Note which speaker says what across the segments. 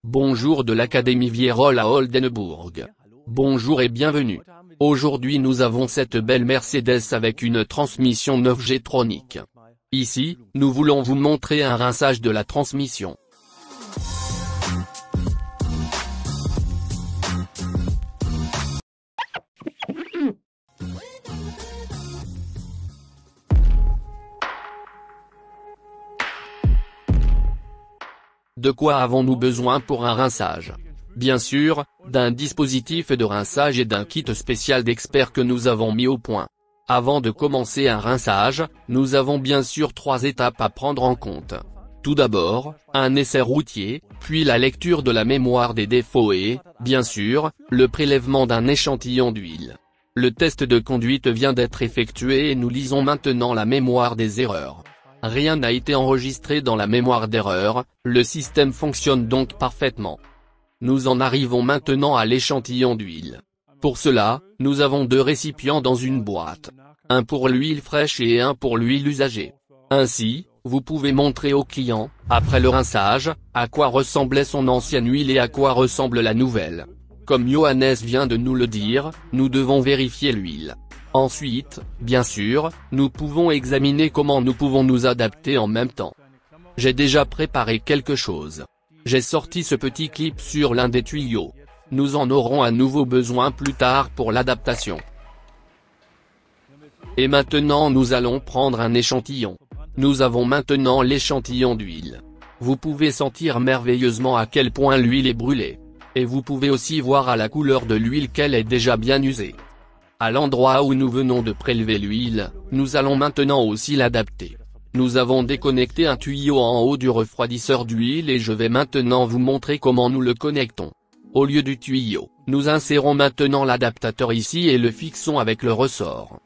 Speaker 1: Bonjour de l'Académie Vierol à Oldenbourg. Bonjour et bienvenue. Aujourd'hui nous avons cette belle Mercedes avec une transmission 9G tronique. Ici, nous voulons vous montrer un rinçage de la transmission. De quoi avons-nous besoin pour un rinçage? Bien sûr, d'un dispositif de rinçage et d'un kit spécial d'experts que nous avons mis au point. Avant de commencer un rinçage, nous avons bien sûr 3 étapes à prendre en compte. Tout d'abord, un essai routier, puis la lecture de la mémoire des défauts et, bien sûr, le prélèvement d'un échantillon d'huile. Le test de conduite vient d'être effectué et nous lisons maintenant la mémoire des erreurs. Rien n'a été enregistré dans la mémoire d'erreur, le système fonctionne donc parfaitement. Nous en arrivons maintenant à l'échantillon d'huile. Pour cela, nous avons 2 récipients dans une boîte. Un pour l'huile fraîche et un pour l'huile usagée. Ainsi, vous pouvez montrer au client, après le rinçage, à quoi ressemblait son ancienne huile et à quoi ressemble la nouvelle. Comme Johannes vient de nous le dire, nous devons vérifier l'huile. Ensuite, bien sûr, nous pouvons examiner comment nous pouvons nous adapter en même temps. J'ai déjà préparé quelque chose. J'ai sorti ce petit clip sur l'un des tuyaux. Nous en aurons à nouveau besoin plus tard pour l'adaptation. Et maintenant nous allons prendre un échantillon. Nous avons maintenant l'échantillon d'huile. Vous pouvez sentir merveilleusement à quel point l'huile est brûlée. Et vous pouvez aussi voir à la couleur de l'huile qu'elle est déjà bien usée. À l'endroit où nous venons de prélever l'huile, nous allons maintenant aussi l'adapter. Nous avons déconnecté un tuyau en haut du refroidisseur d'huile et je vais maintenant vous montrer comment nous le connectons. Au lieu du tuyau, nous insérons maintenant l'adaptateur ici et le fixons avec le ressort.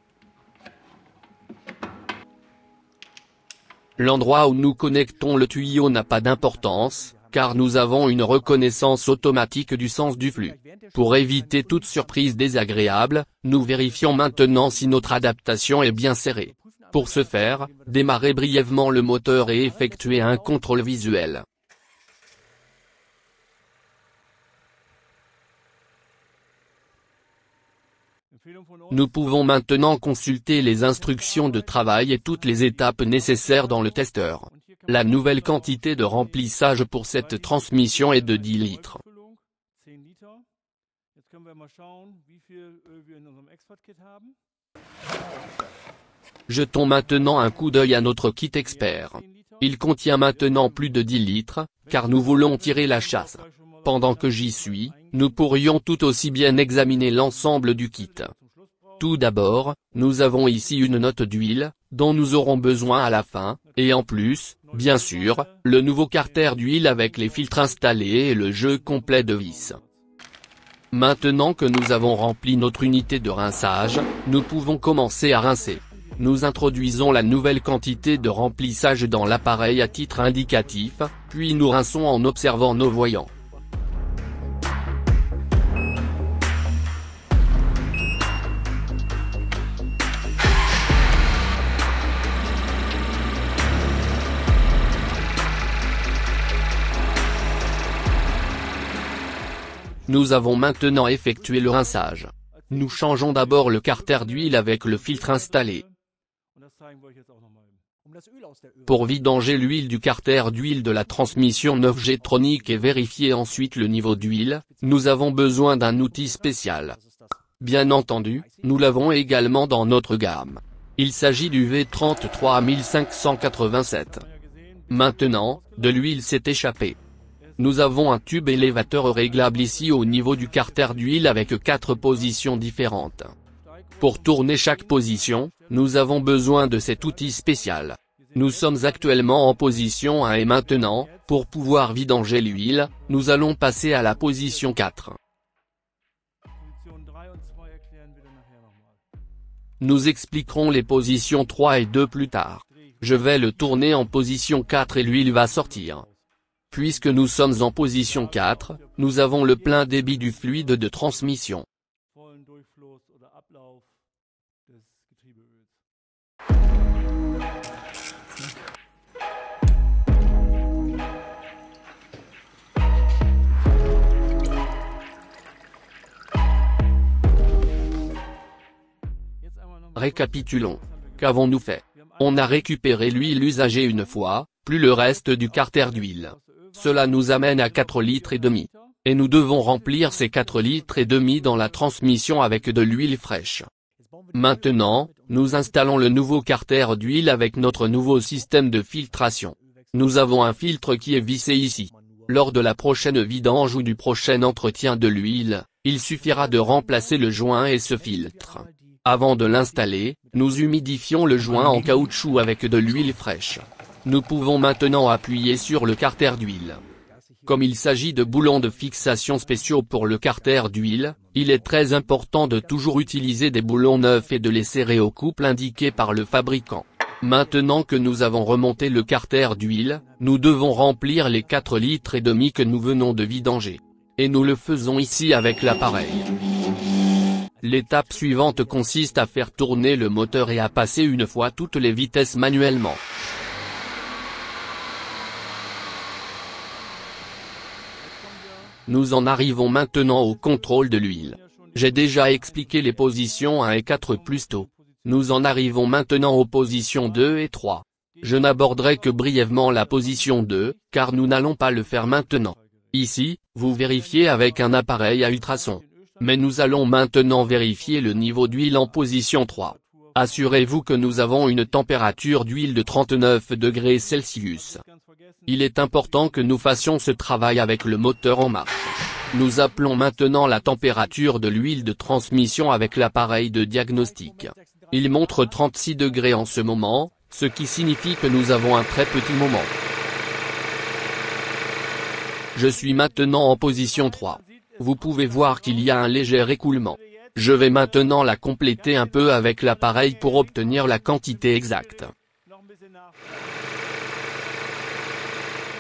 Speaker 1: L'endroit où nous connectons le tuyau n'a pas d'importance, car nous avons une reconnaissance automatique du sens du flux. Pour éviter toute surprise désagréable, nous vérifions maintenant si notre adaptation est bien serrée. Pour ce faire, démarrez brièvement le moteur et effectuez un contrôle visuel. Nous pouvons maintenant consulter les instructions de travail et toutes les étapes nécessaires dans le testeur. La nouvelle quantité de remplissage pour cette transmission est de 10 litres. Jetons maintenant un coup d'œil à notre kit expert. Il contient maintenant plus de 10 litres, car nous voulons tirer la chasse. Pendant que j'y suis, nous pourrions tout aussi bien examiner l'ensemble du kit. Tout d'abord, nous avons ici une note d'huile, dont nous aurons besoin à la fin, et en plus, bien sûr, le nouveau carter d'huile avec les filtres installés et le jeu complet de vis. Maintenant que nous avons rempli notre unité de rinçage, nous pouvons commencer à rincer. Nous introduisons la nouvelle quantité de remplissage dans l'appareil à titre indicatif, puis nous rinçons en observant nos voyants. Nous avons maintenant effectué le rinçage. Nous changeons d'abord le carter d'huile avec le filtre installé. Pour vidanger l'huile du carter d'huile de la transmission 9G tronique et vérifier ensuite le niveau d'huile, nous avons besoin d'un outil spécial. Bien entendu, nous l'avons également dans notre gamme. Il s'agit du V33587. Maintenant, de l'huile s'est échappée. Nous avons un tube élévateur réglable ici au niveau du carter d'huile avec 4 positions différentes. Pour tourner chaque position, nous avons besoin de cet outil spécial. Nous sommes actuellement en position 1 et maintenant, pour pouvoir vidanger l'huile, nous allons passer à la position 4. Nous expliquerons les positions 3 et 2 plus tard. Je vais le tourner en position 4 et l'huile va sortir. Puisque nous sommes en position 4, nous avons le plein débit du fluide de transmission. Récapitulons. Qu'avons-nous fait? On a récupéré l'huile usagée une fois, plus le reste du carter d'huile. Cela nous amène à 4,5 litres. Et nous devons remplir ces 4,5 litres dans la transmission avec de l'huile fraîche. Maintenant, nous installons le nouveau carter d'huile avec notre nouveau système de filtration. Nous avons un filtre qui est vissé ici. Lors de la prochaine vidange ou du prochain entretien de l'huile, il suffira de remplacer le joint et ce filtre. Avant de l'installer, nous humidifions le joint en caoutchouc avec de l'huile fraîche. Nous pouvons maintenant appuyer sur le carter d'huile. Comme il s'agit de boulons de fixation spéciaux pour le carter d'huile, il est très important de toujours utiliser des boulons neufs et de les serrer au couple indiqué par le fabricant. Maintenant que nous avons remonté le carter d'huile, nous devons remplir les 4,5 litres que nous venons de vidanger. Et nous le faisons ici avec l'appareil. L'étape suivante consiste à faire tourner le moteur et à passer une fois toutes les vitesses manuellement. Nous en arrivons maintenant au contrôle de l'huile. J'ai déjà expliqué les positions 1 et 4 plus tôt. Nous en arrivons maintenant aux positions 2 et 3. Je n'aborderai que brièvement la position 2, car nous n'allons pas le faire maintenant. Ici, vous vérifiez avec un appareil à ultrasons. Mais nous allons maintenant vérifier le niveau d'huile en position 3. Assurez-vous que nous avons une température d'huile de 39 degrés Celsius. Il est important que nous fassions ce travail avec le moteur en marche. Nous appelons maintenant la température de l'huile de transmission avec l'appareil de diagnostic. Il montre 36 degrés en ce moment, ce qui signifie que nous avons un très petit moment. Je suis maintenant en position 3. Vous pouvez voir qu'il y a un léger écoulement. Je vais maintenant la compléter un peu avec l'appareil pour obtenir la quantité exacte.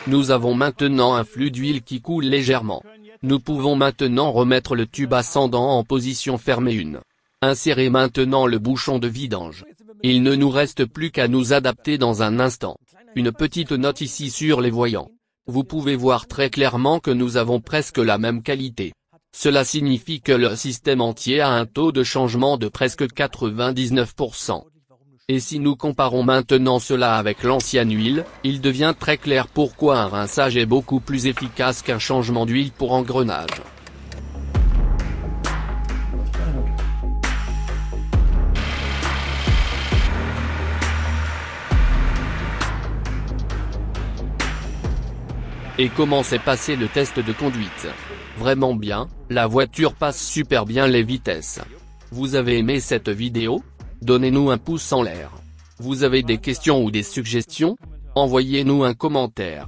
Speaker 1: Nous avons maintenant un flux d'huile qui coule légèrement. Nous pouvons maintenant remettre le tube ascendant en position fermée 1. Insérez maintenant le bouchon de vidange. Il ne nous reste plus qu'à nous adapter dans un instant. Une petite note ici sur les voyants. Vous pouvez voir très clairement que nous avons presque la même qualité. Cela signifie que le système entier a un taux de changement de presque 99%. Et si nous comparons maintenant cela avec l'ancienne huile, il devient très clair pourquoi un rinçage est beaucoup plus efficace qu'un changement d'huile pour engrenage. Et comment s'est passé le test de conduite? Vraiment bien, la voiture passe super bien les vitesses. Vous avez aimé cette vidéo? Donnez-nous un pouce en l'air. Vous avez des questions ou des suggestions? Envoyez-nous un commentaire.